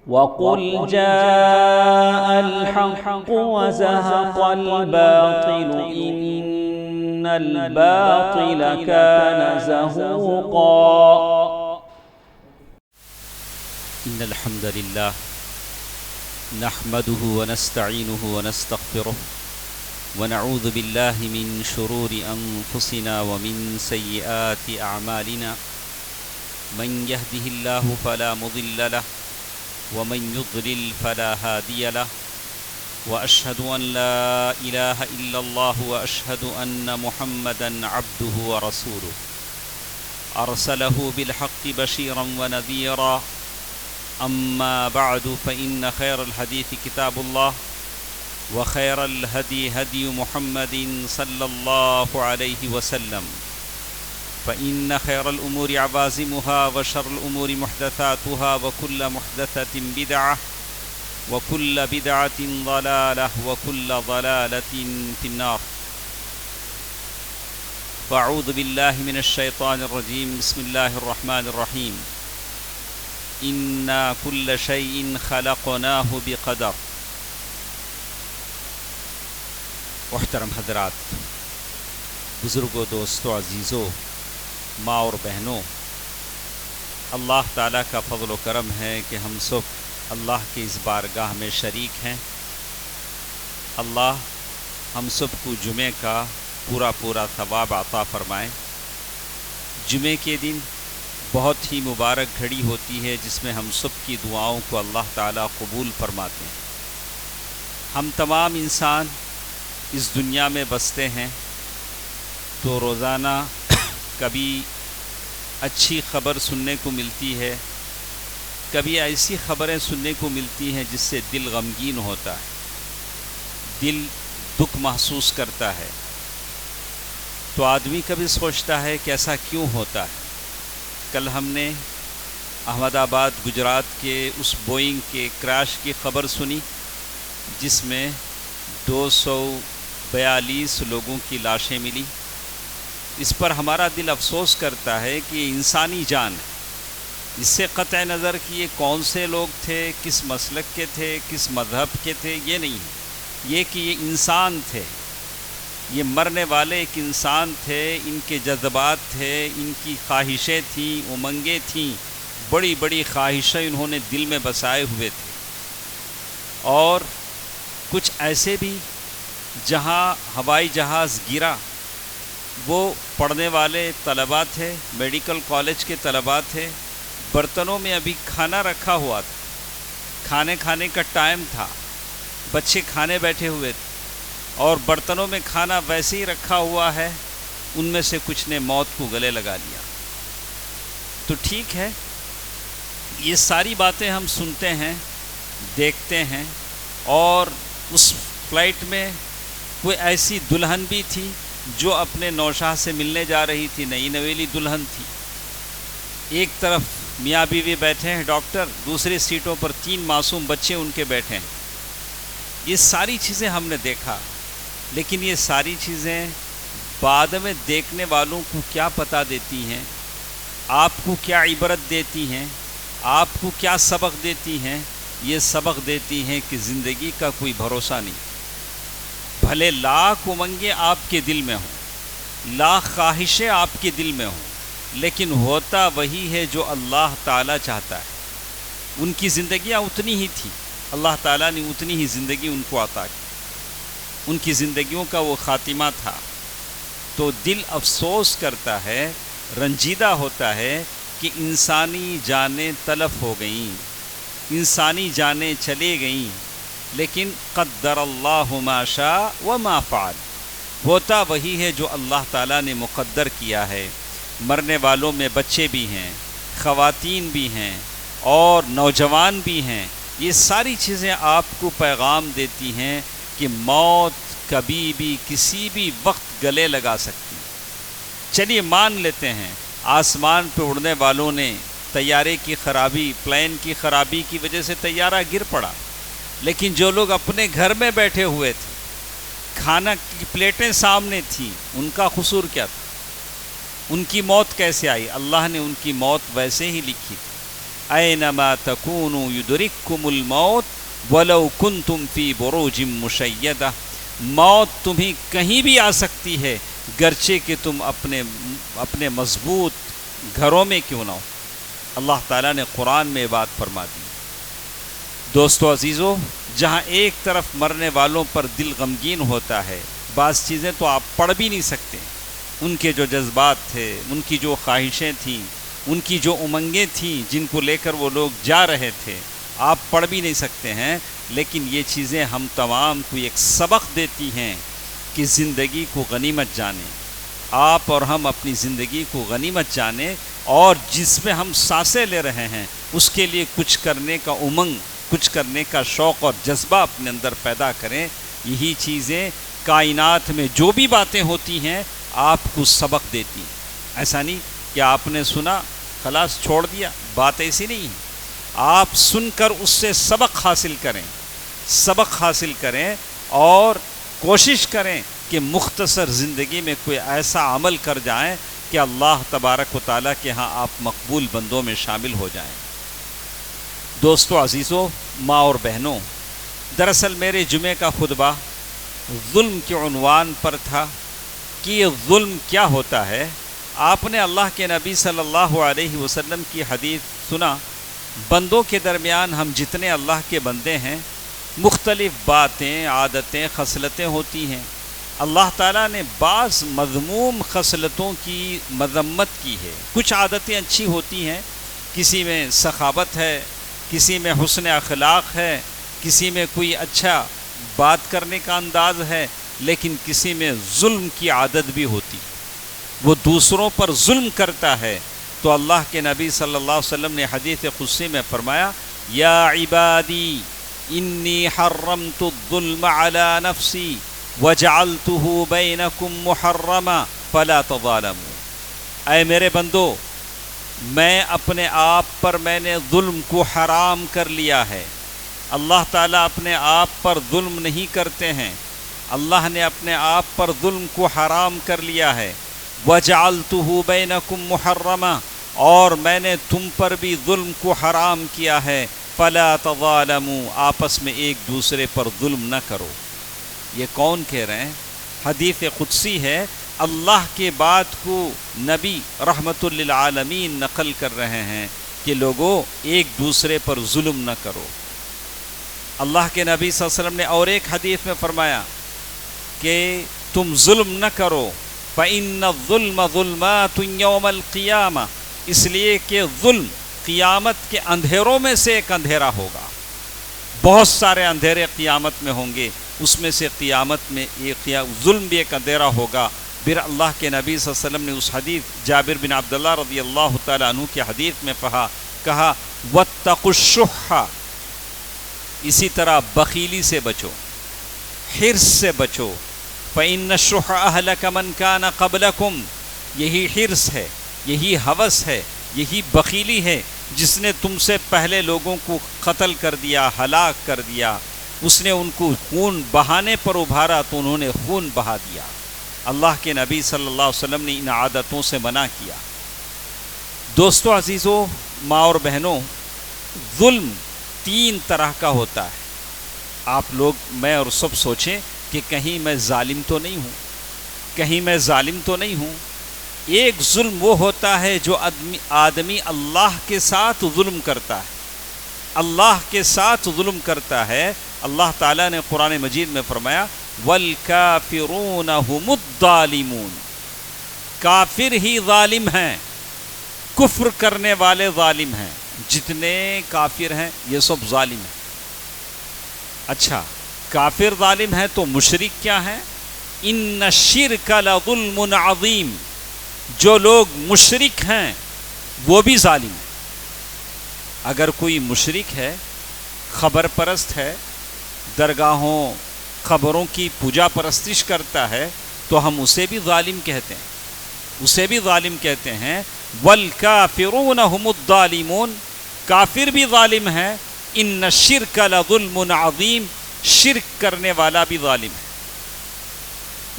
وقل جاء الحق وزهق الباطل إن الباطل كان زهوقا إن الحمد لله نحمده ونستعينه ونستغفره ونعوذ بالله من شرور أنفسنا ومن سيئات أعمالنا من يهده الله فلا مضل له ومن يضلل فلا هادي له وأشهد أن لا إله إلا الله وأشهد أن محمدا عبده ورسوله أرسله بالحق بشيرا ونذيرا أما بعد فإن خير الحديث كتاب الله وخير الهدي هدي محمد صلى الله عليه وسلم فإن خير الأمور عوازمها وشر الأمور محدثاتها وكل محدثة بدعة وكل بدعة ضلالة وكل ضلالة في النار فأعوذ بالله من الشيطان الرجيم بسم الله الرحمن الرحيم إنا كل شيء خلقناه بقدر. محترم حضرات، بزرگوں، دوستوں، عزیزوں، ماں اور بہنوں، اللہ تعالیٰ کا فضل و کرم ہے کہ ہم سب اللہ کی اس بارگاہ میں شریک ہیں۔ اللہ ہم سب کو جمعے کا پورا ثواب عطا فرمائے۔ جمعے کے دن بہت ہی مبارک گھڑی ہوتی ہے جس میں ہم سب کی دعاؤں کو اللہ تعالیٰ قبول فرماتے ہیں۔ ہم تمام انسان اس دنیا میں بستے ہیں تو روزانہ کبھی اچھی خبر سننے کو ملتی ہے، کبھی ایسی خبریں سننے کو ملتی ہیں جس سے دل غمگین ہوتا ہے، دل دکھ محسوس کرتا ہے۔ تو آدمی کبھی سوچتا ہے کہ ایسا کیوں ہوتا ہے۔ کل ہم نے احمد آباد گجرات کے اس بوئنگ کے کریش کی خبر سنی جس میں 242 لوگوں کی لاشیں ملی۔ اس پر ہمارا دل افسوس کرتا ہے کہ یہ انسانی جان ہے۔ اس سے قطع نظر کہ یہ کون سے لوگ تھے، کس مسلک کے تھے، کس مذہب کے تھے، یہ نہیں ہے، یہ کہ یہ انسان تھے، یہ مرنے والے ایک انسان تھے، ان کے جذبات تھے، ان کی خواہشیں تھیں، امنگیں تھیں، بڑی بڑی خواہشیں انہوں نے دل میں بسائے ہوئے تھے۔ اور کچھ ایسے بھی جہاں ہوائی جہاز گرا وہ پڑھنے والے طلباء تھے، میڈیکل کالج کے طلباء تھے، برتنوں میں ابھی کھانا رکھا ہوا تھا، کھانے کا ٹائم تھا، بچے کھانے بیٹھے ہوئے تھے اور برتنوں میں کھانا ویسے ہی رکھا ہوا ہے، ان میں سے کچھ نے موت کو گلے لگا لیا۔ تو ٹھیک ہے، یہ ساری باتیں ہم سنتے ہیں، دیکھتے ہیں، اور اس فلائٹ میں کوئی ایسی دلہن بھی تھی جو اپنے نوشاہ سے ملنے جا رہی تھی، نئی نویلی دلہن تھی۔ ایک طرف میاں بیوی بیٹھے ہیں ڈاکٹر، دوسری سیٹوں پر 3 معصوم بچے ان کے بیٹھے ہیں۔ یہ ساری چیزیں ہم نے دیکھا، لیکن یہ ساری چیزیں بعد میں دیکھنے والوں کو کیا پتہ دیتی ہیں، آپ کو کیا عبرت دیتی ہیں، آپ کو کیا سبق دیتی ہیں؟ یہ سبق دیتی ہیں کہ زندگی کا کوئی بھروسہ نہیں۔ بھلے لاکھ امنگیں آپ کے دل میں ہوں، لاکھ خواہشیں آپ کے دل میں ہوں، لیکن ہوتا وہی ہے جو اللہ تعالیٰ چاہتا ہے۔ ان کی زندگیاں اتنی ہی تھیں، اللہ تعالیٰ نے اتنی ہی زندگی ان کو عطا کی، ان کی زندگیوں کا وہ خاتمہ تھا۔ تو دل افسوس کرتا ہے، رنجیدہ ہوتا ہے کہ انسانی جانیں تلف ہو گئیں، انسانی جانیں چلے گئیں، لیکن قدر اللہ ما شاء وما فعل، ہوتا وہی ہے جو اللہ تعالیٰ نے مقدر کیا ہے۔ مرنے والوں میں بچے بھی ہیں، خواتین بھی ہیں اور نوجوان بھی ہیں۔ یہ ساری چیزیں آپ کو پیغام دیتی ہیں کہ موت کبھی بھی کسی بھی وقت گلے لگا سکتی۔ چلیے مان لیتے ہیں آسمان پہ اڑنے والوں نے طیارے کی خرابی، پلین کی خرابی کی وجہ سے طیارہ گر پڑا، لیکن جو لوگ اپنے گھر میں بیٹھے ہوئے تھے، کھانا کی پلیٹیں سامنے تھیں، ان کا قصور کیا تھا؟ ان کی موت کیسے آئی؟ اللہ نے ان کی موت ویسے ہی لکھی تھی۔ اینما تکونوا یدرککم الموت ولو کنتم فی بروج مشیدہ، موت تمہیں کہیں بھی آ سکتی ہے گرچہ کہ تم اپنے مضبوط گھروں میں کیوں نہ ہو۔ اللہ تعالیٰ نے قرآن میں بات فرما دی۔ دوستو عزیزو، جہاں ایک طرف مرنے والوں پر دل غمگین ہوتا ہے، بعض چیزیں تو آپ پڑھ بھی نہیں سکتے، ان کے جو جذبات تھے، ان کی جو خواہشیں تھیں، ان کی جو امنگیں تھیں جن کو لے کر وہ لوگ جا رہے تھے، آپ پڑھ بھی نہیں سکتے ہیں، لیکن یہ چیزیں ہم تمام کو ایک سبق دیتی ہیں کہ زندگی کو غنیمت جانیں۔ آپ اور ہم اپنی زندگی کو غنیمت جانیں، اور جس میں ہم سانسیں لے رہے ہیں اس کے لیے کچھ کرنے کا امنگ، کچھ کرنے کا شوق اور جذبہ اپنے اندر پیدا کریں۔ یہی چیزیں کائنات میں جو بھی باتیں ہوتی ہیں آپ کو سبق دیتی ہیں۔ ایسا نہیں کہ آپ نے سنا خلاص چھوڑ دیا، بات ایسی نہیں ہے۔ آپ سن کر اس سے سبق حاصل کریں، سبق حاصل کریں، اور کوشش کریں کہ مختصر زندگی میں کوئی ایسا عمل کر جائیں کہ اللہ تبارک و تعالیٰ کے ہاں آپ مقبول بندوں میں شامل ہو جائیں۔ دوستو عزیزو، ماں اور بہنوں، دراصل میرے جمعے کا خطبہ ظلم کے عنوان پر تھا کہ یہ ظلم کیا ہوتا ہے۔ آپ نے اللہ کے نبی صلی اللہ علیہ وسلم کی حدیث سنا، بندوں کے درمیان ہم جتنے اللہ کے بندے ہیں مختلف باتیں، عادتیں، خصلتیں ہوتی ہیں۔ اللہ تعالیٰ نے بعض مذموم خصلتوں کی مذمت کی ہے۔ کچھ عادتیں اچھی ہوتی ہیں، کسی میں سخاوت ہے، کسی میں حسن اخلاق ہے، کسی میں کوئی اچھا بات کرنے کا انداز ہے، لیکن کسی میں ظلم کی عادت بھی ہوتی، وہ دوسروں پر ظلم کرتا ہے۔ تو اللہ کے نبی صلی اللہ علیہ وسلم نے حدیث قدسی میں فرمایا، یا عبادی انی حرمت الظلم علی نفسی وجعلته بینکم محرما فلا تظالموا۔ اے میرے بندو، میں اپنے آپ پر میں نے ظلم کو حرام کر لیا ہے۔ اللہ تعالیٰ اپنے آپ پر ظلم نہیں کرتے ہیں، اللہ نے اپنے آپ پر ظلم کو حرام کر لیا ہے۔ وَجَعَلْتُهُ بَيْنَكُمْ مُحَرَّمًا، اور میں نے تم پر بھی ظلم کو حرام کیا ہے۔ فَلَا تَظَالَمُوا، آپس میں ایک دوسرے پر ظلم نہ کرو۔ یہ کون کہہ رہے ہیں؟ حدیث قدسی ہے، اللہ کے بات کو نبی رحمت للعالمین نقل کر رہے ہیں کہ لوگوں ایک دوسرے پر ظلم نہ کرو۔ اللہ کے نبی صلی اللہ علیہ وسلم نے اور ایک حدیث میں فرمایا کہ تم ظلم نہ کرو، فَإِنَّ الظُّلْمَ ظُلْمَاتٌ يَوْمَ الْقِيَامَةِ، اس لیے کہ ظلم قیامت کے اندھیروں میں سے ایک اندھیرا ہوگا۔ بہت سارے اندھیرے قیامت میں ہوں گے، اس میں سے قیامت میں ظلم بھی ایک اندھیرا ہوگا۔ پھر اللہ کے نبی صلی اللہ علیہ وسلم نے اس حدیث جابر بن عبداللہ رضی اللہ تعالیٰ عنہ کی حدیث میں کہا وَاتَّقُوا الشُّحَّ، اسی طرح بخیلی سے بچو، حرص سے بچو۔ فَإِنَّ الشُّحَّ أَهْلَكَ مَنْ كَانَ قَبْلَكُمْ، یہی حرص ہے، یہی ہوس ہے، یہی بخیلی ہے جس نے تم سے پہلے لوگوں کو قتل کر دیا، ہلاک کر دیا۔ اس نے ان کو خون بہانے پر ابھارا تو انہوں نے خون بہا دیا۔ اللہ کے نبی صلی اللہ علیہ وسلم نے ان عادتوں سے منع کیا۔ دوستو عزیزو، ماں اور بہنوں، ظلم تین طرح کا ہوتا ہے۔ آپ لوگ، میں اور سب سوچیں کہ کہیں میں ظالم تو نہیں ہوں، کہیں میں ظالم تو نہیں ہوں۔ ایک ظلم وہ ہوتا ہے جو آدمی اللہ کے ساتھ ظلم کرتا ہے، اللہ کے ساتھ ظلم کرتا ہے۔ اللہ تعالیٰ نے قرآن مجید میں فرمایا وَالْكَافِرُونَ هُمُ الظَّالِمُونَ، کافر ہی ظالم ہیں، کفر کرنے والے ظالم ہیں، جتنے کافر ہیں یہ سب ظالم ہیں۔ اچھا، کافر ظالم ہیں تو مشرک کیا ہیں؟ اِنَّ الشِّرْكَ لَظُلْمٌ عَظِيمٌ، جو لوگ مشرک ہیں وہ بھی ظالم ہیں۔ اگر کوئی مشرک ہے، خبر پرست ہے، درگاہوں خبروں کی پوجا پرستش کرتا ہے، تو ہم اسے بھی ظالم کہتے ہیں، اسے بھی ظالم کہتے ہیں۔ وَالْكَافِرُونَ هُمُ الظَّالِمُونَ، کافر بھی ظالم ہے۔ اِنَّ الشِّرْكَ لَظُلْمٌ عَظِيمٌ، شرک کرنے والا بھی ظالم ہے۔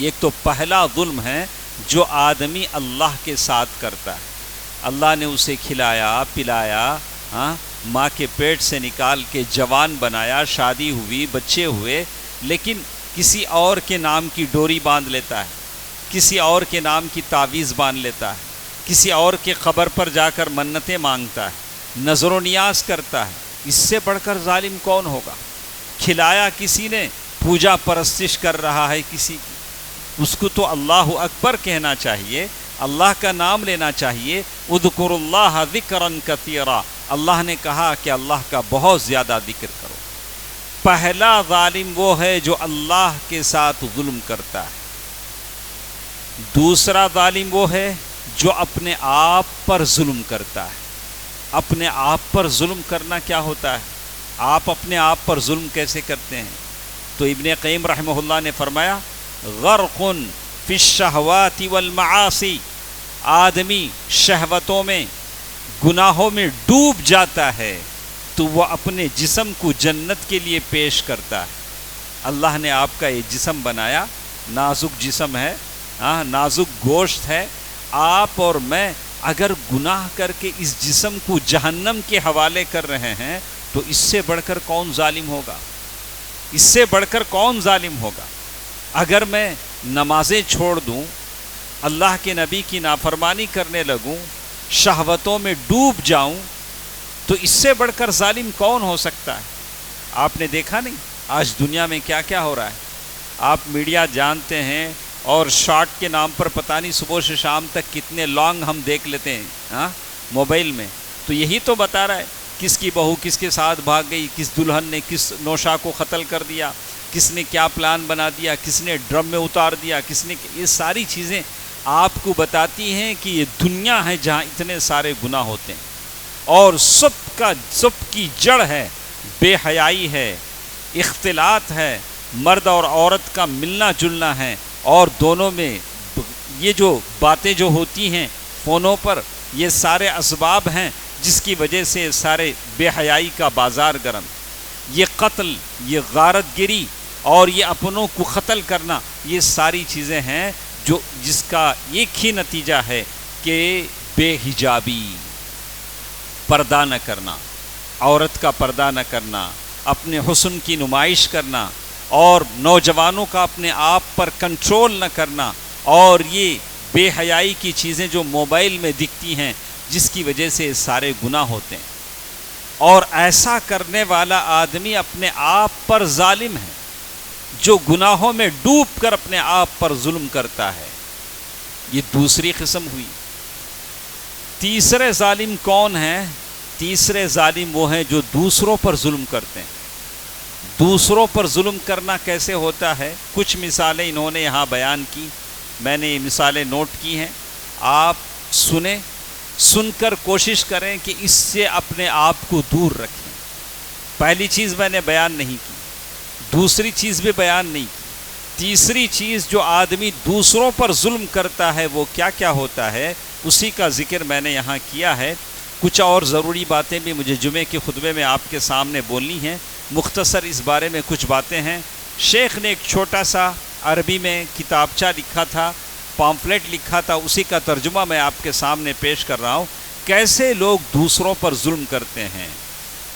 ایک تو پہلا ظلم ہے جو آدمی اللہ کے ساتھ کرتا ہے۔ اللہ نے اسے کھلایا، پلایا، ہاں ماں کے پیٹ سے نکال کے جوان بنایا، شادی ہوئی، بچے ہوئے، لیکن کسی اور کے نام کی ڈوری باندھ لیتا ہے، کسی اور کے نام کی تعویذ باندھ لیتا ہے، کسی اور کے قبر پر جا کر منتیں مانگتا ہے، نظر و نیاز کرتا ہے۔ اس سے بڑھ کر ظالم کون ہوگا؟ کھلایا کسی نے، پوجا پرستش کر رہا ہے کسی کی، اس کو تو اللہ اکبر کہنا چاہیے، اللہ کا نام لینا چاہیے۔ اذکروا اللہ ذکرا کثیرا، اللہ نے کہا کہ اللہ کا بہت زیادہ ذکر کرو۔ پہلا ظالم وہ ہے جو اللہ کے ساتھ ظلم کرتا ہے، دوسرا ظالم وہ ہے جو اپنے آپ پر ظلم کرتا ہے۔ اپنے آپ پر ظلم کرنا کیا ہوتا ہے؟ آپ اپنے آپ پر ظلم کیسے کرتے ہیں؟ تو ابن قیم رحمہ اللہ نے فرمایا غرق فی الشہوات والمعاصی، آدمی شہوتوں میں، گناہوں میں ڈوب جاتا ہے تو وہ اپنے جسم کو جنت کے لیے پیش کرتا ہے۔ اللہ نے آپ کا یہ جسم بنایا، نازک جسم ہے، نازک گوشت ہے، آپ اور میں اگر گناہ کر کے اس جسم کو جہنم کے حوالے کر رہے ہیں تو اس سے بڑھ کر کون ظالم ہوگا؟ اس سے بڑھ کر کون ظالم ہوگا؟ اگر میں نمازیں چھوڑ دوں، اللہ کے نبی کی نافرمانی کرنے لگوں، شہوتوں میں ڈوب جاؤں، تو اس سے بڑھ کر ظالم کون ہو سکتا ہے؟ آپ نے دیکھا نہیں آج دنیا میں کیا کیا ہو رہا ہے؟ آپ میڈیا جانتے ہیں، اور شارٹ کے نام پر پتہ نہیں صبح سے شام تک کتنے لانگ ہم دیکھ لیتے ہیں موبائل میں، تو یہی تو بتا رہا ہے کس کی بہو کس کے ساتھ بھاگ گئی، کس دلہن نے کس نوشا کو قتل کر دیا، کس نے کیا پلان بنا دیا، کس نے ڈرم میں اتار دیا، کس نے، یہ ساری چیزیں آپ کو بتاتی ہیں کہ یہ دنیا ہے جہاں اتنے سارے گناہ ہوتے ہیں، اور سب کی جڑ ہے بے حیائی ہے، اختلاط ہے، مرد اور عورت کا ملنا جلنا ہے، اور دونوں میں یہ جو باتیں جو ہوتی ہیں فونوں پر، یہ سارے اسباب ہیں جس کی وجہ سے سارے بے حیائی کا بازار گرم، یہ قتل، یہ غارت گری اور یہ اپنوں کو قتل کرنا، یہ ساری چیزیں ہیں جو جس کا ایک ہی نتیجہ ہے کہ بے حجابی، پردہ نہ کرنا، عورت کا پردہ نہ کرنا، اپنے حسن کی نمائش کرنا، اور نوجوانوں کا اپنے آپ پر کنٹرول نہ کرنا، اور یہ بے حیائی کی چیزیں جو موبائل میں دکھتی ہیں جس کی وجہ سے سارے گناہ ہوتے ہیں۔ اور ایسا کرنے والا آدمی اپنے آپ پر ظالم ہے، جو گناہوں میں ڈوب کر اپنے آپ پر ظلم کرتا ہے۔ یہ دوسری قسم ہوئی۔ تیسرے ظالم کون ہیں؟ تیسرے ظالم وہ ہیں جو دوسروں پر ظلم کرتے ہیں۔ دوسروں پر ظلم کرنا کیسے ہوتا ہے؟ کچھ مثالیں انہوں نے یہاں بیان کی، میں نے یہ مثالیں نوٹ کی ہیں، آپ سنیں، سن کر کوشش کریں کہ اس سے اپنے آپ کو دور رکھیں۔ پہلی چیز میں نے بیان نہیں کی، دوسری چیز بھی بیان نہیں کی، تیسری چیز جو آدمی دوسروں پر ظلم کرتا ہے وہ کیا کیا ہوتا ہے، اسی کا ذکر میں نے یہاں کیا ہے۔ کچھ اور ضروری باتیں بھی مجھے جمعے کے خطبے میں آپ کے سامنے بولنی ہیں، مختصر اس بارے میں کچھ باتیں ہیں۔ شیخ نے ایک چھوٹا سا عربی میں کتابچہ لکھا تھا، پامفلیٹ لکھا تھا، اسی کا ترجمہ میں آپ کے سامنے پیش کر رہا ہوں، کیسے لوگ دوسروں پر ظلم کرتے ہیں۔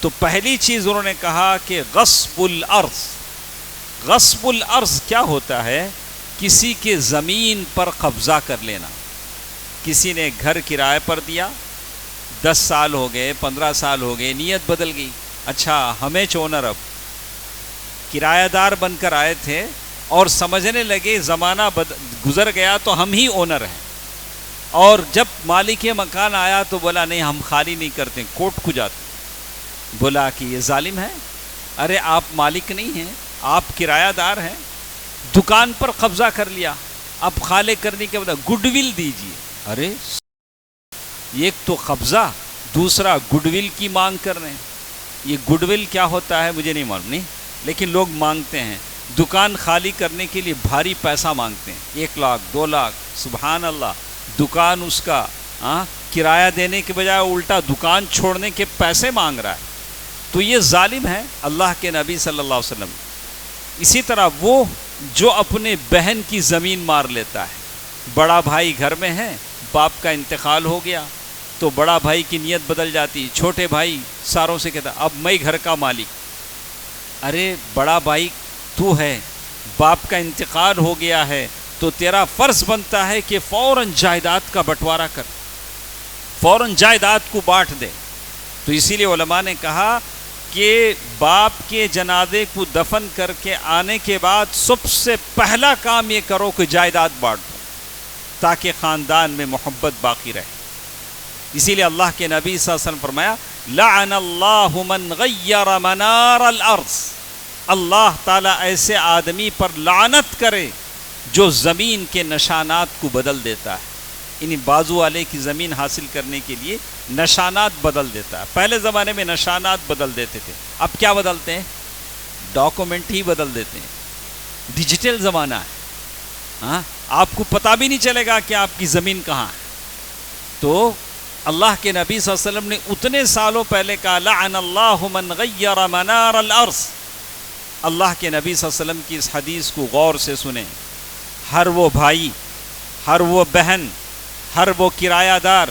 تو پہلی چیز انہوں نے کہا کہ غصب الارض۔ غصب الارض کیا ہوتا ہے؟ کسی کے زمین پر قبضہ کر لینا۔ کسی نے گھر کرائے پر دیا، 10 سال ہو گئے، 15 سال ہو گئے، نیت بدل گئی، اچھا ہمیں اونر، اب کرایہ دار بن کر آئے تھے اور سمجھنے لگے زمانہ گزر گیا تو ہم ہی اونر ہیں، اور جب مالک مکان آیا تو بولا نہیں ہم خالی نہیں کرتے، کورٹ کو جاتے۔ بولا کہ یہ ظالم ہے، ارے آپ مالک نہیں ہیں، آپ کرایہ دار ہیں، دکان پر قبضہ کر لیا، اب خالے کرنے کے بعد گڈ ول دیجیے۔ ارے ایک تو قبضہ، دوسرا گڈ ول کی مانگ کر رہے ہیں۔ یہ گڈ ول کیا ہوتا ہے مجھے نہیں معلوم، نہیں، لیکن لوگ مانگتے ہیں۔ دکان خالی کرنے کے لیے بھاری پیسہ مانگتے ہیں، 1 لاکھ 2 لاکھ، سبحان اللہ۔ دکان اس کا کرایہ دینے کے بجائے الٹا دکان چھوڑنے کے پیسے مانگ رہا ہے، تو یہ ظالم ہے اللہ کے نبی صلی اللہ علیہ وسلم۔ اسی طرح وہ جو اپنے بہن کی زمین مار لیتا ہے، بڑا بھائی گھر میں ہے، باپ کا انتقال ہو گیا، تو بڑا بھائی کی نیت بدل جاتی، چھوٹے بھائی ساروں سے کہتا اب میں گھر کا مالک۔ ارے بڑا بھائی تو ہے، باپ کا انتقال ہو گیا ہے تو تیرا فرض بنتا ہے کہ فوراً جائیداد کا بٹوارا کر، فوراً جائیداد کو بانٹ دے۔ تو اسی لیے علماء نے کہا کہ باپ کے جنازے کو دفن کر کے آنے کے بعد سب سے پہلا کام یہ کرو کہ جائیداد بانٹ دو، تاکہ خاندان میں محبت باقی رہے۔ اسی لیے اللہ کے نبی صلی اللہ علیہ وسلم فرمایا لعن اللہ من غیر منار الارض، اللہ تعالیٰ ایسے آدمی پر لعنت کرے جو زمین کے نشانات کو بدل دیتا ہے، یعنی بازو والے کی زمین حاصل کرنے کے لیے نشانات بدل دیتا ہے۔ پہلے زمانے میں نشانات بدل دیتے تھے، اب کیا بدلتے ہیں؟ ڈاکومنٹ ہی بدل دیتے ہیں۔ ڈیجیٹل زمانہ ہے، ہاں آپ کو پتہ بھی نہیں چلے گا کہ آپ کی زمین کہاں ہے۔ تو اللہ کے نبی صلی اللہ علیہ وسلم نے اتنے سالوں پہلے کہا لعن اللہ من غیر منار الارض۔ اللہ کے نبی صلی اللہ علیہ وسلم کی اس حدیث کو غور سے سنیں، ہر وہ بھائی، ہر وہ بہن، ہر وہ کرایہ دار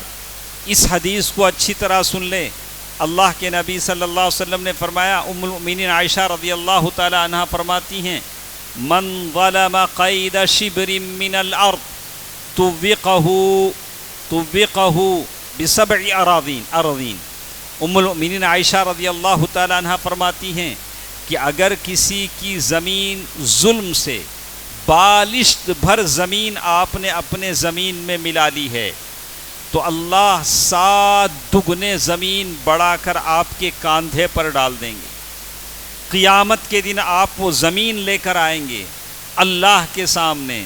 اس حدیث کو اچھی طرح سن لے۔ اللہ کے نبی صلی اللہ علیہ وسلم نے فرمایا، ام المؤمنین عائشہ رضی اللہ تعالی عنہا فرماتی ہیں من ظلم قید شبر من الارض طوقہ بسبع اراضین۔ ام المؤمنین عائشہ رضی اللہ تعالی عنہا فرماتی ہیں کہ اگر کسی کی زمین ظلم سے بالشت بھر زمین آپ نے اپنے زمین میں ملا لی ہے تو اللہ 7 دگنے زمین بڑھا کر آپ کے کاندھے پر ڈال دیں گے۔ قیامت کے دن آپ وہ زمین لے کر آئیں گے اللہ کے سامنے،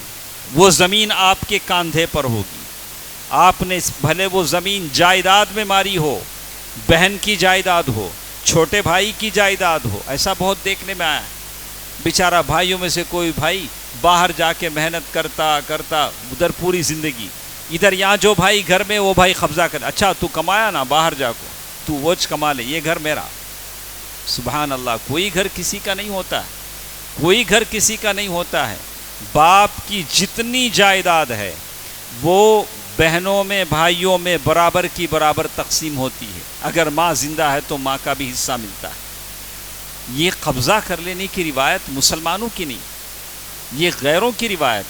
وہ زمین آپ کے کاندھے پر ہوگی۔ آپ نے بھلے وہ زمین جائیداد میں ماری ہو، بہن کی جائیداد ہو، چھوٹے بھائی کی جائیداد ہو، ایسا بہت دیکھنے میں آیا ہے۔ بیچارہ بھائیوں میں سے کوئی بھائی باہر جا کے محنت کرتا ادھر پوری زندگی، ادھر یہاں جو بھائی گھر میں وہ بھائی قبضہ کر، اچھا تو کمایا نا باہر جا کو تو وچ کما لے، یہ گھر میرا۔ سبحان اللہ، کوئی گھر کسی کا نہیں ہوتا ہے، کوئی گھر کسی کا نہیں ہوتا ہے۔ باپ کی جتنی جائیداد ہے وہ بہنوں میں بھائیوں میں برابر کی برابر تقسیم ہوتی ہے۔ اگر ماں زندہ ہے تو ماں کا بھی حصہ ملتا ہے۔ یہ قبضہ کر لینے کی روایت مسلمانوں کی نہیں، یہ غیروں کی روایت۔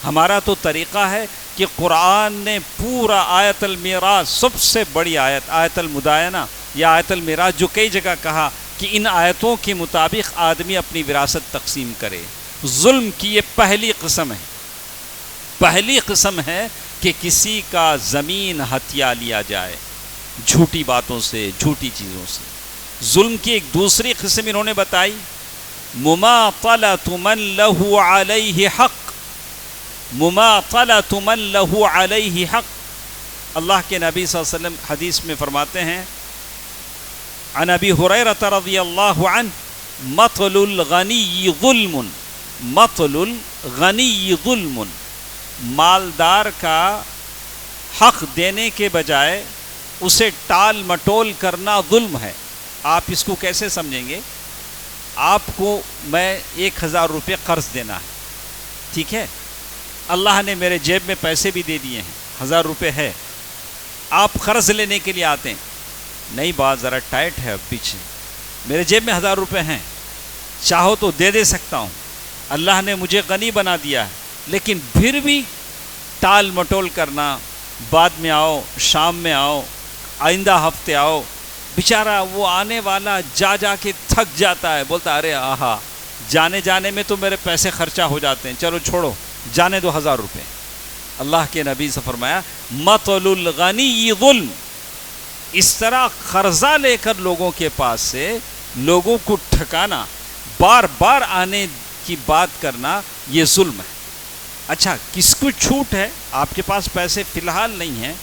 ہمارا تو طریقہ ہے کہ قرآن نے پورا آیت المیراث، سب سے بڑی آیت آیت المدائنہ یا آیت المیراث، جو کئی جگہ کہا کہ ان آیتوں کے مطابق آدمی اپنی وراثت تقسیم کرے۔ ظلم کی یہ پہلی قسم ہے، پہلی قسم ہے کہ کسی کا زمین ہتھیا لیا جائے جھوٹی باتوں سے، جھوٹی چیزوں سے۔ ظلم کی ایک دوسری قسم انہوں نے بتائی، مماطلۃ من لہ علیہ حق، مماطلۃ من لہ علیہ حق۔ اللہ کے نبی صلی اللہ علیہ وسلم حدیث میں فرماتے ہیں، عن ابی ہریرہ رضی اللہ عنہ مطل الغنی ظلم، مطل الغنی ظلم، مالدار کا حق دینے کے بجائے اسے ٹال مٹول کرنا ظلم ہے۔ آپ اس کو کیسے سمجھیں گے؟ آپ کو میں 1000 روپے قرض دینا ہے، ٹھیک ہے، اللہ نے میرے جیب میں پیسے بھی دے دیے ہیں، 1000 روپے ہے، آپ قرض لینے کے لیے آتے ہیں، نہیں بات ذرا ٹائٹ ہے اب پیچھے، میرے جیب میں 1000 روپے ہیں، چاہو تو دے سکتا ہوں، اللہ نے مجھے غنی بنا دیا ہے، لیکن پھر بھی ٹال مٹول کرنا، بعد میں آؤ، شام میں آؤ، آئندہ ہفتے آؤ، بیچارہ وہ آنے والا جا کے تھک جاتا ہے، بولتا ارے آہا جانے میں تو میرے پیسے خرچہ ہو جاتے ہیں، چلو چھوڑو جانے دو 1000 روپے۔ اللہ کے نبی سے فرمایا مطل الغنی ظلم، اس طرح قرضہ لے کر لوگوں کے پاس سے لوگوں کو ٹھکانا، بار بار آنے کی بات کرنا، یہ ظلم ہے۔ اچھا کس کو چھوٹ ہے؟ آپ کے پاس پیسے فی الحال نہیں ہیں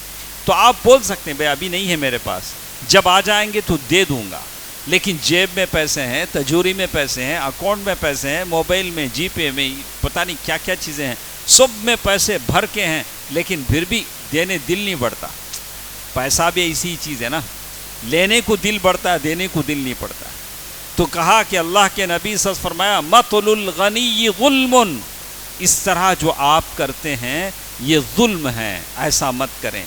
تو آپ بول سکتے ہیں بھائی ابھی نہیں ہے میرے پاس، جب آ جائیں گے تو دے دوں گا، لیکن جیب میں پیسے ہیں، تجوری میں پیسے ہیں، اکاؤنٹ میں پیسے ہیں، موبائل میں، جی پے میں، پتہ نہیں کیا کیا چیزیں ہیں، سب میں پیسے بھر کے ہیں، لیکن پھر بھی دینے دل نہیں بڑھتا۔ پیسہ بھی ایسی ہی چیز ہے نا، لینے کو دل بڑھتا ہے، دینے کو دل نہیں پڑتا۔ تو کہا کہ اللہ کے نبی صلی اللہ علیہ وسلم فرمایا مطل الغنی ظلم، اس طرح جو آپ کرتے ہیں یہ ظلم ہے، ایسا مت کریں۔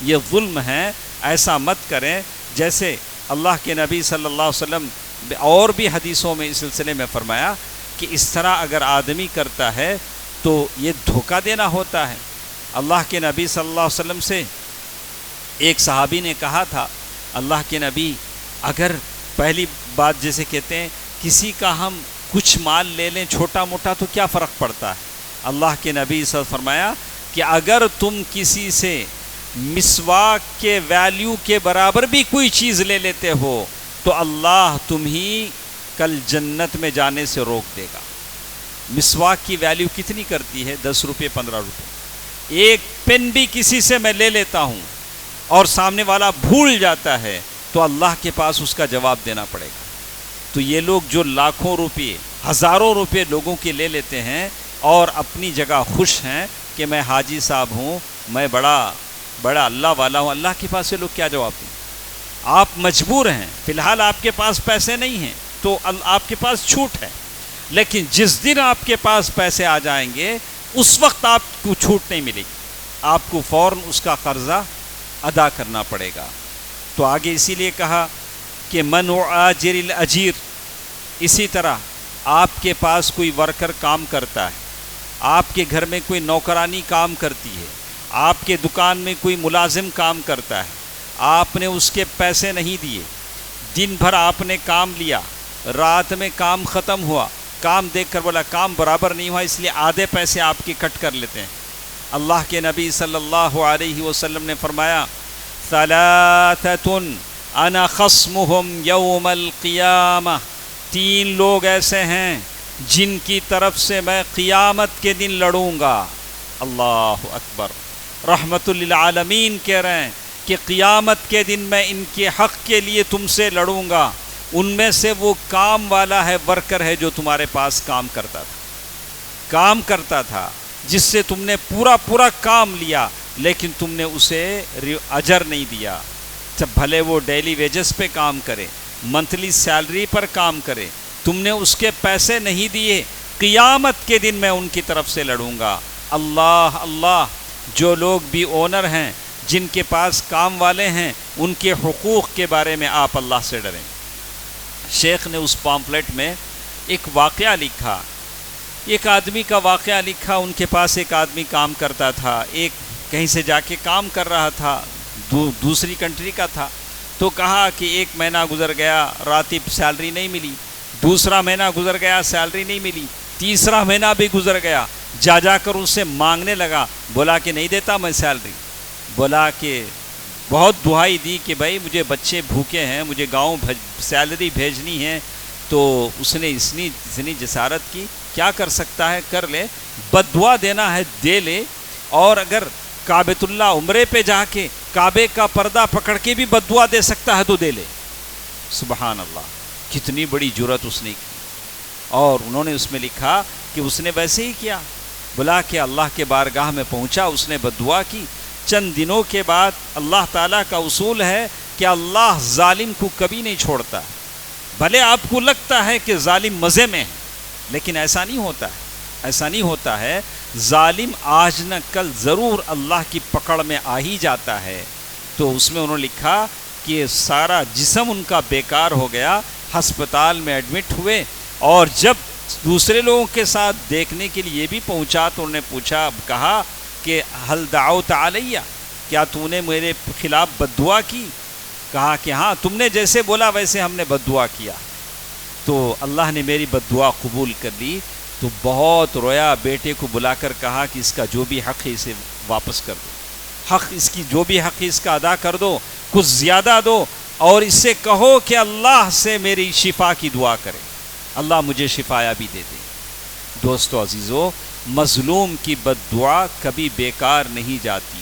یہ ظلم ہے، ایسا مت کریں۔ جیسے اللہ کے نبی صلی اللہ علیہ وسلم اور بھی حدیثوں میں اس سلسلے میں فرمایا کہ اس طرح اگر آدمی کرتا ہے تو یہ دھوکہ دینا ہوتا ہے۔ اللہ کے نبی صلی اللہ علیہ وسلم سے ایک صحابی نے کہا تھا، اللہ کے نبی اگر پہلی بات جیسے کہتے ہیں کسی کا ہم کچھ مال لے لیں چھوٹا موٹا تو کیا فرق پڑتا ہے؟ اللہ کے نبی صلی اللہ علیہ وسلم فرمایا کہ اگر تم کسی سے مسواک کے ویلیو کے برابر بھی کوئی چیز لے لیتے ہو تو اللہ تمہیں کل جنت میں جانے سے روک دے گا۔ مسواک کی ویلیو کتنی کرتی ہے؟ 10 روپے 15 روپے۔ ایک پین بھی کسی سے میں لے لیتا ہوں اور سامنے والا بھول جاتا ہے تو اللہ کے پاس اس کا جواب دینا پڑے گا۔ تو یہ لوگ جو لاکھوں روپے ہزاروں روپے لوگوں کے لے لیتے ہیں اور اپنی جگہ خوش ہیں کہ میں حاجی صاحب ہوں، میں بڑا اللہ والا ہوں، اللہ کے پاس یہ لوگ کیا جواب دیں؟ آپ مجبور ہیں، فی الحال آپ کے پاس پیسے نہیں ہیں تو آپ کے پاس چھوٹ ہے، لیکن جس دن آپ کے پاس پیسے آ جائیں گے اس وقت آپ کو چھوٹ نہیں ملے گی، آپ کو فوراً اس کا قرضہ ادا کرنا پڑے گا۔ تو آگے اسی لیے کہا کہ من آجر الاجیر، اسی طرح آپ کے پاس کوئی ورکر کام کرتا ہے، آپ کے گھر میں کوئی نوکرانی کام کرتی ہے، آپ کے دکان میں کوئی ملازم کام کرتا ہے، آپ نے اس کے پیسے نہیں دیے، دن بھر آپ نے کام لیا، رات میں کام ختم ہوا، کام دیکھ کر بولا کام برابر نہیں ہوا اس لیے آدھے پیسے آپ کی کٹ کر لیتے ہیں۔ اللہ کے نبی صلی اللہ علیہ وسلم نے فرمایا ثلاثۃ انا خصمہم یوم القیامہ، 3 لوگ ایسے ہیں جن کی طرف سے میں قیامت کے دن لڑوں گا۔ اللہ اکبر، رحمت للعالمین کہہ رہے ہیں کہ قیامت کے دن میں ان کے حق کے لیے تم سے لڑوں گا۔ ان میں سے وہ کام والا ہے، ورکر ہے جو تمہارے پاس کام کرتا تھا جس سے تم نے پورا کام لیا لیکن تم نے اسے اجر نہیں دیا، جب بھلے وہ ڈیلی ویجز پہ کام کرے، منتھلی سیلری پر کام کرے، تم نے اس کے پیسے نہیں دیے، قیامت کے دن میں ان کی طرف سے لڑوں گا۔ اللہ، جو لوگ بھی اونر ہیں، جن کے پاس کام والے ہیں، ان کے حقوق کے بارے میں آپ اللہ سے ڈریں۔ شیخ نے اس پامفلیٹ میں ایک واقعہ لکھا، ایک آدمی کا واقعہ لکھا۔ ان کے پاس ایک آدمی کام کرتا تھا، ایک کہیں سے جا کے کام کر رہا تھا، دوسری کنٹری کا تھا، تو کہا کہ 1 مہینہ گزر گیا، راتب سیلری نہیں ملی، دوسرا مہینہ گزر گیا، سیلری نہیں ملی، تیسرا مہینہ بھی گزر گیا، جا کر اس سے مانگنے لگا، بولا کہ نہیں دیتا میں سیلری، بولا کہ بہت دعائی دی کہ بھائی مجھے بچے بھوکے ہیں، مجھے گاؤں سیلری بھیجنی ہے، تو اس نے اتنی جسارت کی، کیا کر سکتا ہے کر لے، بد دعا دینا ہے دے لے، اور اگر کعبۃ اللہ عمرے پہ جا کے کعبے کا پردہ پکڑ کے بھی بد دعا دے سکتا ہے تو دے لے۔ سبحان اللہ، کتنی بڑی جرأت اس نے کی۔ اور انہوں نے اس میں لکھا کہ اس نے ویسے ہی کیا، بلا کہ اللہ کے بارگاہ میں پہنچا، اس نے بد دعا کی۔ چند دنوں کے بعد اللہ تعالیٰ کا اصول ہے کہ اللہ ظالم کو کبھی نہیں چھوڑتا، بھلے آپ کو لگتا ہے کہ ظالم مزے میں ہے لیکن ایسا نہیں ہوتا ہے، ظالم آج نہ کل ضرور اللہ کی پکڑ میں آ ہی جاتا ہے۔ تو اس میں انہوں نے لکھا کہ سارا جسم ان کا بیکار ہو گیا، ہسپتال میں ایڈمٹ ہوئے، اور جب دوسرے لوگوں کے ساتھ دیکھنے کے لیے بھی پہنچا تو انہوں نے کہا کہ حل دعوت علیہ، کیا تو نے میرے خلاف بد دعا کی؟ کہا کہ ہاں، تم نے جیسے بولا ویسے ہم نے بد دعا کیا، تو اللہ نے میری بد دعا قبول کر لی۔ تو بہت رویا، بیٹے کو بلا کر کہا کہ اس کا جو بھی حق ہے اسے واپس کر دو، اس کی جو بھی حق ہے اس کا ادا کر دو، کچھ زیادہ دو، اور اس سے کہو کہ اللہ سے میری شفا کی دعا کرے، اللہ مجھے شفایا بھی دے دے۔ دوستو عزیزو، مظلوم کی بد دعا کبھی بیکار نہیں جاتی،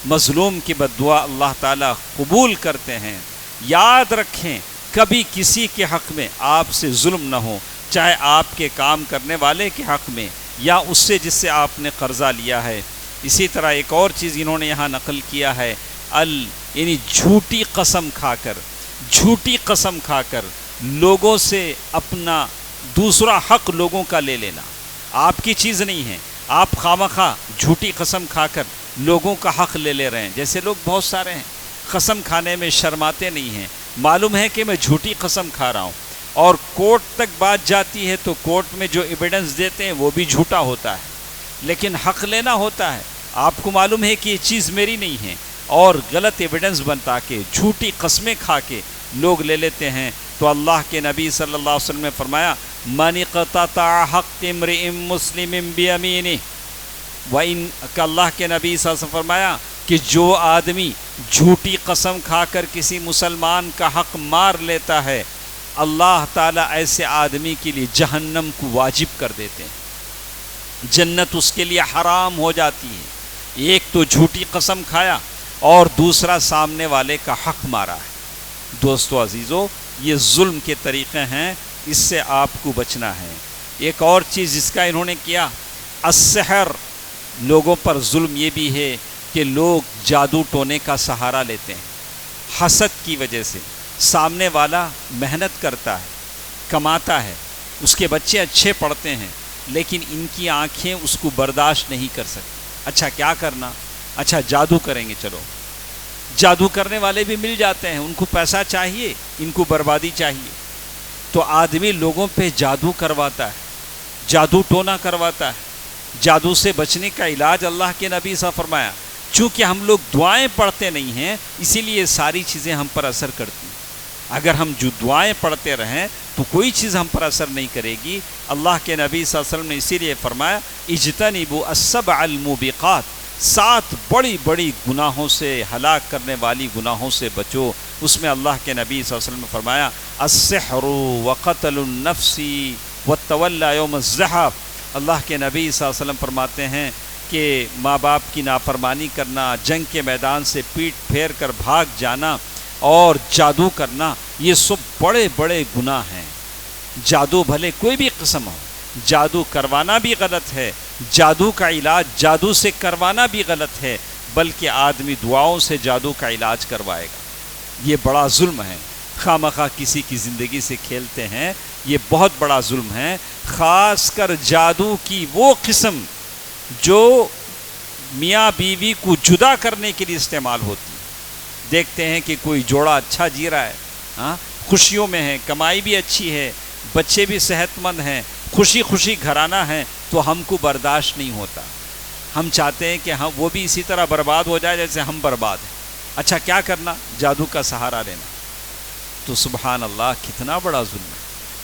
مظلوم کی بد دعا اللہ تعالیٰ قبول کرتے ہیں۔ یاد رکھیں، کبھی کسی کے حق میں آپ سے ظلم نہ ہو، چاہے آپ کے کام کرنے والے کے حق میں یا اس سے جس سے آپ نے قرضہ لیا ہے۔ اسی طرح ایک اور چیز انہوں نے یہاں نقل کیا ہے، یعنی جھوٹی قسم کھا کر لوگوں سے اپنا دوسرا حق لوگوں کا لے لینا، آپ کی چیز نہیں ہے، آپ خواہ مخواہ جھوٹی قسم کھا کر لوگوں کا حق لے رہے ہیں. جیسے لوگ بہت سارے ہیں قسم کھانے میں شرماتے نہیں ہیں. معلوم ہے کہ میں جھوٹی قسم کھا رہا ہوں اور کورٹ تک بات جاتی ہے تو کورٹ میں جو ایویڈنس دیتے ہیں وہ بھی جھوٹا ہوتا ہے. لیکن حق لینا ہوتا ہے. آپ کو معلوم ہے کہ یہ چیز میری نہیں ہے اور غلط ایویڈنس بنتا کے جھوٹی قسمیں کھا کے لوگ لے لیتے ہیں. تو اللہ کے نبی صلی اللہ علیہ وسلم نے فرمایا من قطع حق امرئ مسلم بیمینہ، کہ اللہ کے نبی صلی اللہ علیہ وسلم فرمایا کہ جو آدمی جھوٹی قسم کھا کر کسی مسلمان کا حق مار لیتا ہے اللہ تعالیٰ ایسے آدمی کے لیے جہنم کو واجب کر دیتے ہیں، جنت اس کے لیے حرام ہو جاتی ہے. ایک تو جھوٹی قسم کھایا اور دوسرا سامنے والے کا حق مارا ہے. دوستو عزیزو، یہ ظلم کے طریقے ہیں، اس سے آپ کو بچنا ہے. ایک اور چیز جس کا انہوں نے کیا، السحر. لوگوں پر ظلم یہ بھی ہے کہ لوگ جادو ٹونے کا سہارا لیتے ہیں حسد کی وجہ سے. سامنے والا محنت کرتا ہے، کماتا ہے، اس کے بچے اچھے پڑھتے ہیں، لیکن ان کی آنکھیں اس کو برداشت نہیں کر سکتی. اچھا کیا کرنا؟ اچھا جادو کریں گے. چلو جادو کرنے والے بھی مل جاتے ہیں، ان کو پیسہ چاہیے، ان کو بربادی چاہیے. تو آدمی لوگوں پہ جادو کرواتا ہے، جادو ٹونا کرواتا ہے. جادو سے بچنے کا علاج اللہ کے نبی صلی اللہ علیہ وسلم فرمایا. چونکہ ہم لوگ دعائیں پڑھتے نہیں ہیں اسی لیے ساری چیزیں ہم پر اثر کرتی ہیں. اگر ہم جو دعائیں پڑھتے رہیں تو کوئی چیز ہم پر اثر نہیں کرے گی. اللہ کے نبی صلی اللہ علیہ وسلم نے اسی لیے فرمایا اجتنبوا السبع الموبقات، 7 بڑی بڑی گناہوں سے، ہلاک کرنے والی گناہوں سے بچو. اس میں اللہ کے نبی صلی اللہ علیہ وسلم نے فرمایا السحر وقتل النفس والتولى یوم الزحف. اللہ کے نبی صلی اللہ علیہ وسلم فرماتے ہیں کہ ماں باپ کی نافرمانی کرنا، جنگ کے میدان سے پیٹ پھیر کر بھاگ جانا اور جادو کرنا، یہ سب بڑے بڑے گناہ ہیں. جادو بھلے کوئی بھی قسم ہو، جادو کروانا بھی غلط ہے، جادو کا علاج جادو سے کروانا بھی غلط ہے، بلکہ آدمی دعاؤں سے جادو کا علاج کروائے گا. یہ بڑا ظلم ہے. خواہ مخواہ کسی کی زندگی سے کھیلتے ہیں، یہ بہت بڑا ظلم ہے. خاص کر جادو کی وہ قسم جو میاں بیوی کو جدا کرنے کے لیے استعمال ہوتی ہے. دیکھتے ہیں کہ کوئی جوڑا اچھا جی رہا ہے، خوشیوں میں ہے، کمائی بھی اچھی ہے، بچے بھی صحت مند ہیں، خوشی خوشی گھرانہ ہے، تو ہم کو برداشت نہیں ہوتا. ہم چاہتے ہیں کہ ہم وہ بھی اسی طرح برباد ہو جائے جیسے ہم برباد ہیں. اچھا کیا کرنا؟ جادو کا سہارا لینا. تو سبحان اللہ، کتنا بڑا ظلم ہے.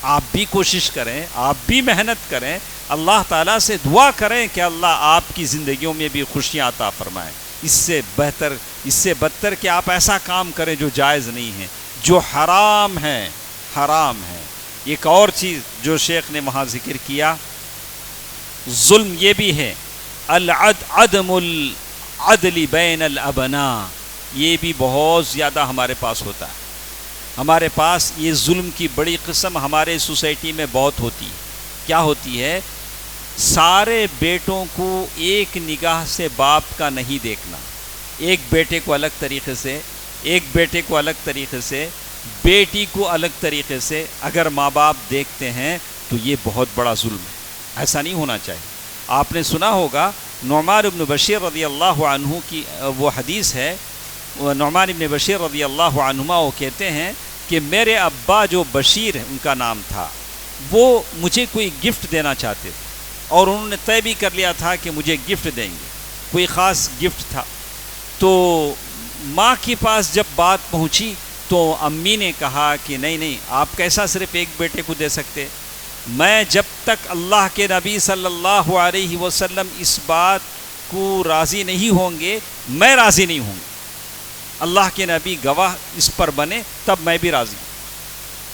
آپ بھی کوشش کریں، آپ بھی محنت کریں، اللہ تعالیٰ سے دعا کریں کہ اللہ آپ کی زندگیوں میں بھی خوشیاں عطا فرمائیں. اس سے بہتر، اس سے بدتر کہ آپ ایسا کام کریں جو جائز نہیں ہے، جو حرام ہے، حرام ہے. ایک اور چیز جو شیخ نے وہاں ذکر کیا، ظلم یہ بھی ہے عدم العدل بین الابناء. یہ بھی بہت زیادہ ہمارے پاس ہوتا ہے. ہمارے پاس یہ ظلم کی بڑی قسم ہمارے سوسائٹی میں بہت ہوتی ہے. کیا ہوتی ہے؟ سارے بیٹوں کو ایک نگاہ سے باپ کا نہیں دیکھنا. ایک بیٹے کو الگ طریقے سے، ایک بیٹے کو الگ طریقے سے، بیٹی کو الگ طریقے سے اگر ماں باپ دیکھتے ہیں تو یہ بہت بڑا ظلم ہے. ایسا نہیں ہونا چاہیے. آپ نے سنا ہوگا نعمان بن بشیر رضی اللہ عنہ کی وہ حدیث ہے. نعمان بن بشیر رضی اللہ عنہما وہ کہتے ہیں کہ میرے ابا جو بشیر ان کا نام تھا، وہ مجھے کوئی گفٹ دینا چاہتے تھے اور انہوں نے طے بھی کر لیا تھا کہ مجھے گفٹ دیں گے، کوئی خاص گفٹ تھا. تو ماں کے پاس جب بات پہنچی تو امی نے کہا کہ نہیں، آپ کیسا صرف ایک بیٹے کو دے سکتے؟ میں جب تک اللہ کے نبی صلی اللہ علیہ وسلم اس بات کو راضی نہیں ہوں گے، میں راضی نہیں ہوں گا. اللہ کے نبی گواہ اس پر بنے تب میں بھی راضی.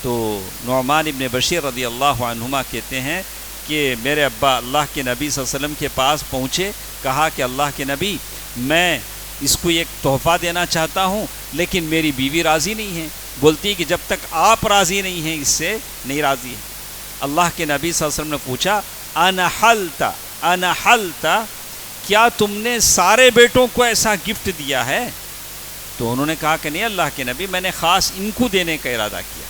تو نعمان ابن بشیر رضی اللہ عنہما کہتے ہیں کہ میرے ابا اللہ کے نبی صلی اللہ علیہ وسلم کے پاس پہنچے، کہا کہ اللہ کے نبی، میں اس کو ایک تحفہ دینا چاہتا ہوں لیکن میری بیوی راضی نہیں ہے. بولتی کہ جب تک آپ راضی نہیں ہیں اس سے نہیں راضی ہے. اللہ کے نبی صلی اللہ علیہ وسلم نے پوچھا انا حلتا، کیا تم نے سارے بیٹوں کو ایسا گفٹ دیا ہے؟ تو انہوں نے کہا کہ نہیں اللہ کے نبی، میں نے خاص ان کو دینے کا ارادہ کیا.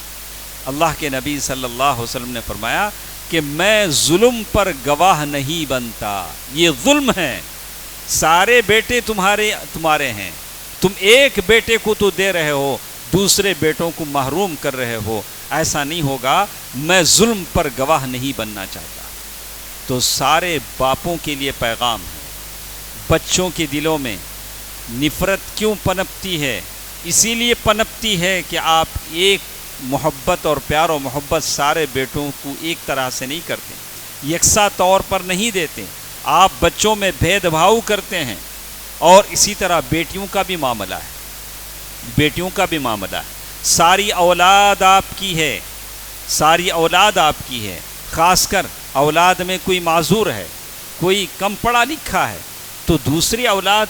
اللہ کے نبی صلی اللہ علیہ وسلم نے فرمایا کہ میں ظلم پر گواہ نہیں بنتا. یہ ظلم ہے سارے بیٹے تمہارے ہیں، تم ایک بیٹے کو تو دے رہے ہو، دوسرے بیٹوں کو محروم کر رہے ہو، ایسا نہیں ہوگا، میں ظلم پر گواہ نہیں بننا چاہتا۔ تو سارے باپوں کے لیے پیغام ہے، بچوں کے دلوں میں نفرت کیوں پنپتی ہے؟ اسی لیے پنپتی ہے کہ آپ ایک محبت اور پیار و محبت سارے بیٹوں کو ایک طرح سے نہیں کرتے، یکساں طور پر نہیں دیتے، آپ بچوں میں بھید بھاؤ کرتے ہیں۔ اور اسی طرح بیٹیوں کا بھی معاملہ ہے، بیٹیوں کا بھی معاملہ ہے، ساری اولاد آپ کی ہے، ساری اولاد آپ کی ہے، خاص کر اولاد میں کوئی معذور ہے، کوئی کم پڑھا لکھا ہے، تو دوسری اولاد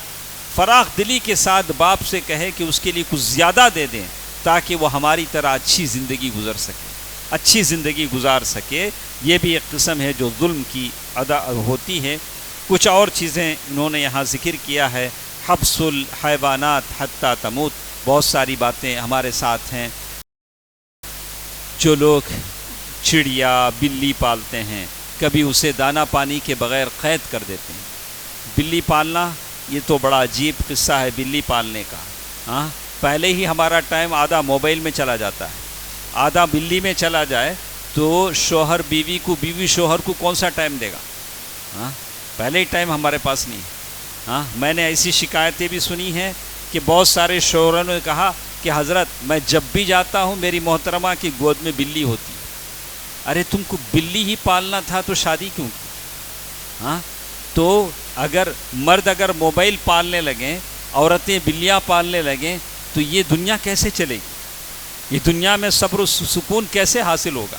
فراخ دلی کے ساتھ باپ سے کہے کہ اس کے لیے کچھ زیادہ دے دیں تاکہ وہ ہماری طرح اچھی زندگی گزر سکے، اچھی زندگی گزار سکے۔ یہ بھی ایک قسم ہے جو ظلم کی ادا ہوتی ہے۔ کچھ اور چیزیں انہوں نے یہاں ذکر کیا ہے، حبس الحیوانات حتی تموت، بہت ساری باتیں ہمارے ساتھ ہیں۔ جو لوگ چڑیا بلی پالتے ہیں، کبھی اسے دانہ پانی کے بغیر قید کر دیتے ہیں۔ بلی پالنا یہ تو بڑا عجیب قصہ ہے بلی پالنے کا۔ ہاں، پہلے ہی ہمارا ٹائم آدھا موبائل میں چلا جاتا ہے، آدھا بلی میں چلا جائے تو شوہر بیوی کو، بیوی شوہر کو کون سا ٹائم دے گا؟ ہاں، پہلے ہی ٹائم ہمارے پاس نہیں ہے۔ ہاں، میں نے ایسی شکایتیں بھی سنی ہیں کہ بہت سارے شوہروں نے کہا کہ حضرت میں جب بھی جاتا ہوں میری محترمہ کی گود میں بلی ہوتی ہے۔ ارے تم کو بلی ہی پالنا تھا تو شادی کیوں کی؟ ہاں، تو اگر موبائل پالنے لگیں، عورتیں بلیاں پالنے لگیں تو یہ دنیا کیسے چلے گی؟ یہ دنیا میں صبر و سکون کیسے حاصل ہوگا؟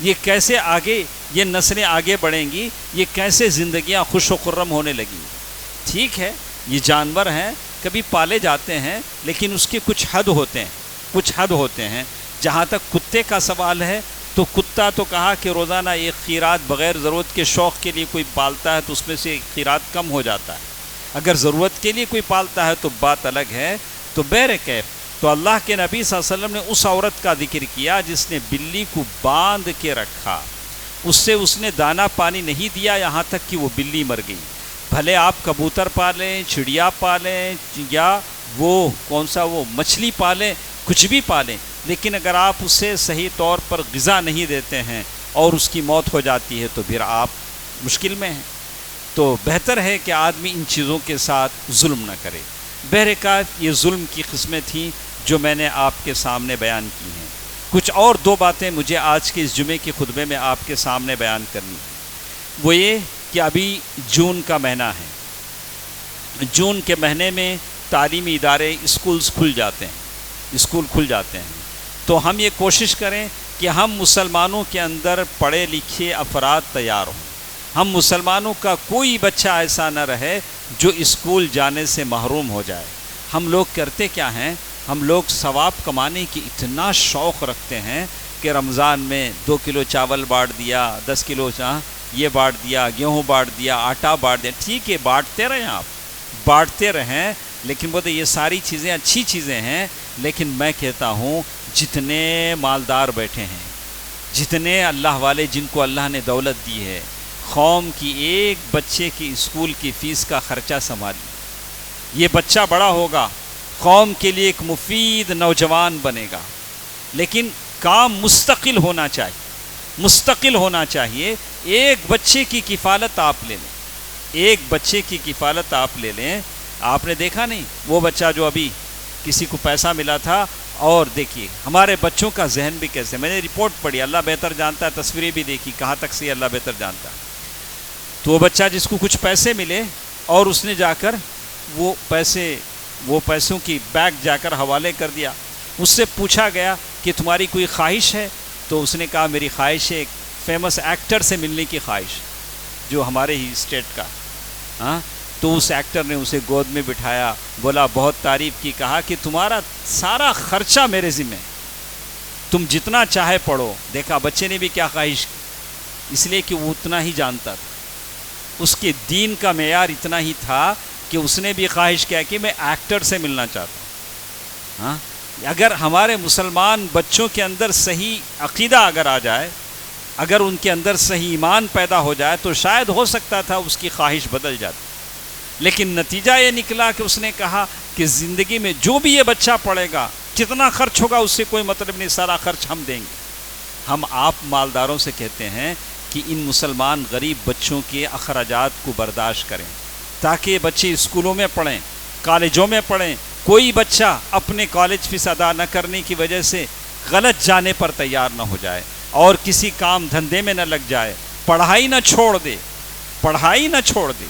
یہ کیسے آگے، یہ نسلیں آگے بڑھیں گی؟ یہ کیسے زندگیاں خوش و خرم ہونے لگیں گی؟ ٹھیک ہے، یہ جانور ہیں، کبھی پالے جاتے ہیں، لیکن اس کے کچھ حد ہوتے ہیں۔ جہاں تک کتے کا سوال ہے تو کتا تو کہا کہ روزانہ ایک خیرات بغیر ضرورت کے شوق کے لیے کوئی پالتا ہے تو اس میں سے ایک خیرات کم ہو جاتا ہے، اگر ضرورت کے لیے کوئی پالتا ہے تو بات الگ ہے۔ تو بہرکیف تو اللہ کے نبی صلی اللہ علیہ وسلم نے اس عورت کا ذکر کیا جس نے بلی کو باندھ کے رکھا، اس نے دانہ پانی نہیں دیا یہاں تک کہ وہ بلی مر گئی۔ بھلے آپ کبوتر پالیں، چڑیا پالیں، یا وہ مچھلی پالیں، کچھ بھی پالیں، لیکن اگر آپ اسے صحیح طور پر غذا نہیں دیتے ہیں اور اس کی موت ہو جاتی ہے تو پھر آپ مشکل میں ہیں۔ تو بہتر ہے کہ آدمی ان چیزوں کے ساتھ ظلم نہ کرے۔ بہرکیف یہ ظلم کی قسمیں تھیں جو میں نے آپ کے سامنے بیان کی ہیں۔ کچھ اور دو باتیں مجھے آج کے اس جمعے کے خطبے میں آپ کے سامنے بیان کرنی ہیں۔ وہ یہ کہ ابھی جون کا مہینہ ہے، جون کے مہینے میں تعلیمی ادارے اسکول کھل جاتے ہیں، تو ہم یہ کوشش کریں کہ ہم مسلمانوں کے اندر پڑھے لکھے افراد تیار ہوں۔ ہم مسلمانوں کا کوئی بچہ ایسا نہ رہے جو اسکول جانے سے محروم ہو جائے۔ ہم لوگ کرتے کیا ہیں؟ ہم لوگ ثواب کمانے کی اتنا شوق رکھتے ہیں کہ رمضان میں 2 کلو چاول بانٹ دیا، 10 کلو یہ بانٹ دیا، گیہوں بانٹ دیا، آٹا بانٹ دیا۔ ٹھیک ہے، بانٹتے رہیں، آپ بانٹتے رہیں، لیکن بولتے یہ ساری چیزیں اچھی چیزیں ہیں، لیکن میں کہتا ہوں جتنے مالدار بیٹھے ہیں، جتنے اللہ والے جن کو اللہ نے دولت دی ہے، قوم کی ایک بچے کی اسکول کی فیس کا خرچہ سنبھالی، یہ بچہ بڑا ہوگا، قوم کے لیے ایک مفید نوجوان بنے گا، لیکن کام مستقل ہونا چاہیے۔ ایک بچے کی کفالت آپ لے لیں، آپ نے دیکھا نہیں وہ بچہ جو ابھی کسی کو پیسہ ملا تھا، اور دیکھیے ہمارے بچوں کا ذہن بھی کیسے، میں نے رپورٹ پڑھی، اللہ بہتر جانتا ہے، تصویریں بھی دیکھی، کہاں تک سے اللہ بہتر جانتا ہے۔ تو وہ بچہ جس کو کچھ پیسے ملے اور اس نے جا کر وہ پیسوں کی بیگ جا کر حوالے کر دیا، اس سے پوچھا گیا کہ تمہاری کوئی خواہش ہے؟ تو اس نے کہا میری خواہش ہے ایک فیمس ایکٹر سے ملنے کی خواہش، جو ہمارے ہی اسٹیٹ کا۔ ہاں، تو اس ایکٹر نے اسے گود میں بٹھایا، بولا بہت تعریف کی، کہا کہ تمہارا سارا خرچہ میرے ذمہ ہے، تم جتنا چاہے پڑھو۔ دیکھا بچے نے بھی کیا خواہش کی، اس لیے کہ وہ اتنا ہی جانتا تھا، اس کے دین کا معیار اتنا ہی تھا کہ اس نے بھی خواہش کیا کہ میں ایکٹر سے ملنا چاہتا ہوں۔ ہاں، اگر ہمارے مسلمان بچوں کے اندر صحیح عقیدہ اگر آ جائے، اگر ان کے اندر صحیح ایمان پیدا ہو جائے تو شاید ہو سکتا تھا اس کی خواہش بدل جاتی۔ لیکن نتیجہ یہ نکلا کہ اس نے کہا کہ زندگی میں جو بھی یہ بچہ پڑھے گا کتنا خرچ ہوگا اس سے کوئی مطلب نہیں، سارا خرچ ہم دیں گے۔ ہم آپ مالداروں سے کہتے ہیں کہ ان مسلمان غریب بچوں کے اخراجات کو برداشت کریں تاکہ یہ بچے اسکولوں میں پڑھیں، کالجوں میں پڑھیں، کوئی بچہ اپنے کالج فیس ادا نہ کرنے کی وجہ سے غلط جانے پر تیار نہ ہو جائے اور کسی کام دھندے میں نہ لگ جائے، پڑھائی نہ چھوڑ دے، پڑھائی نہ چھوڑ دے۔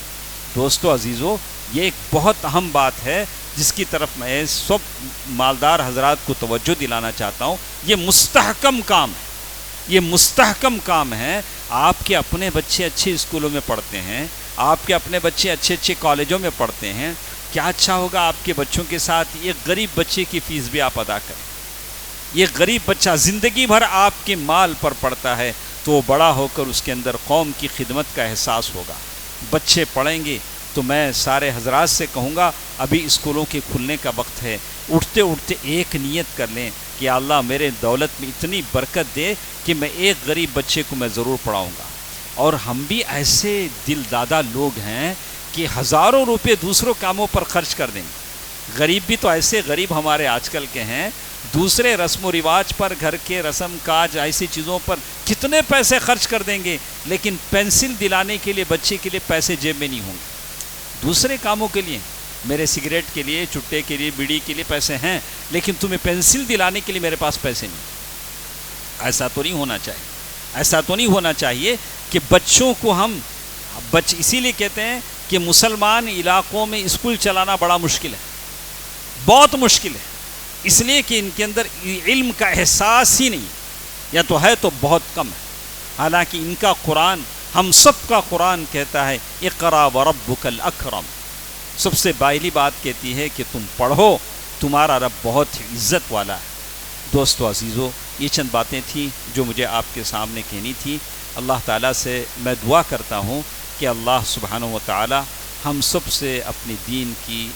دوستو عزیزو، یہ ایک بہت اہم بات ہے جس کی طرف میں سب مالدار حضرات کو توجہ دلانا چاہتا ہوں۔ یہ مستحکم کام ہے، یہ مستحکم کام ہے۔ آپ کے اپنے بچے اچھے اسکولوں میں پڑھتے ہیں، آپ کے اپنے بچے اچھے اچھے کالجوں میں پڑھتے ہیں، کیا اچھا ہوگا آپ کے بچوں کے ساتھ ایک غریب بچے کی فیس بھی آپ ادا کریں۔ یہ غریب بچہ زندگی بھر آپ کے مال پر پڑتا ہے تو وہ بڑا ہو کر اس کے اندر قوم کی خدمت کا احساس ہوگا۔ بچے پڑھیں گے تو میں سارے حضرات سے کہوں گا ابھی اسکولوں کے کھلنے کا وقت ہے، اٹھتے اٹھتے ایک نیت کر لیں کہ اللہ میرے دولت میں اتنی برکت دے کہ میں ایک غریب بچے کو میں ضرور پڑھاؤں گا۔ اور ہم بھی ایسے دل دادا لوگ ہیں کہ ہزاروں روپے دوسروں کاموں پر خرچ کر دیں گے۔ غریب بھی تو ایسے غریب ہمارے آج کل کے ہیں، دوسرے رسم و رواج پر، گھر کے رسم کاج ایسی چیزوں پر کتنے پیسے خرچ کر دیں گے، لیکن پینسل دلانے کے لیے بچے کے لیے پیسے جیب میں نہیں ہوں گے۔ دوسرے کاموں کے لیے، میرے سگریٹ کے لیے، چٹے کے لیے، بیڑی کے لیے پیسے ہیں، لیکن تمہیں پینسل دلانے کے لیے میرے پاس پیسے نہیں۔ ایسا تو نہیں ہونا چاہیے، ایسا تو نہیں ہونا چاہیے کہ بچوں کو ہم اسی لیے کہتے ہیں کہ مسلمان علاقوں میں اسکول چلانا بڑا مشکل ہے، بہت مشکل ہے، اس لیے کہ ان کے اندر علم کا احساس ہی نہیں، یا تو ہے تو بہت کم ہے۔ حالانکہ ان کا قرآن، ہم سب کا قرآن کہتا ہے اقرا وربک الاکرم، سب سے پہلی بات کہتی ہے کہ تم پڑھو، تمہارا رب بہت عزت والا ہے۔ دوستو عزیزو، یہ چند باتیں تھیں جو مجھے آپ کے سامنے کہنی تھی۔ اللہ تعالیٰ سے میں دعا کرتا ہوں کہ اللہ سبحانہ و تعالیٰ ہم سب سے اپنی دین کی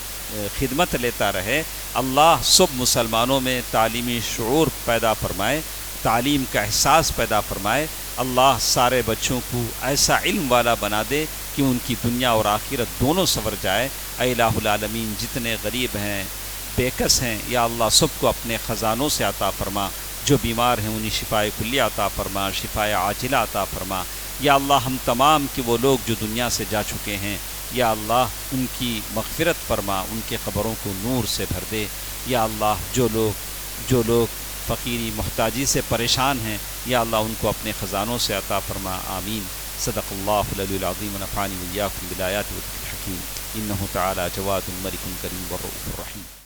خدمت لیتا رہے۔ اللہ سب مسلمانوں میں تعلیمی شعور پیدا فرمائے، تعلیم کا احساس پیدا فرمائے۔ اللہ سارے بچوں کو ایسا علم والا بنا دے کہ ان کی دنیا اور آخرت دونوں سنور جائے۔ اے الہ العالمین، جتنے غریب ہیں، بے کس ہیں، یا اللہ سب کو اپنے خزانوں سے عطا فرما۔ جو بیمار ہیں انہیں شفائے کلی عطا فرما، شفائے عاجلہ عطا فرما۔ یا اللہ ہم تمام کے وہ لوگ جو دنیا سے جا چکے ہیں، یا اللہ ان کی مغفرت فرما، ان کے قبروں کو نور سے بھر دے۔ یا اللہ جو لوگ فقیری محتاجی سے پریشان ہیں، یا اللہ ان کو اپنے خزانوں سے عطا فرما۔ آمین۔ صدق اللہ العلی العظیم ونفعني وإياكم بالآیات والذکر الحکیم۔ انہ تعالی جواد ملک کریم والرؤوف الرحیم۔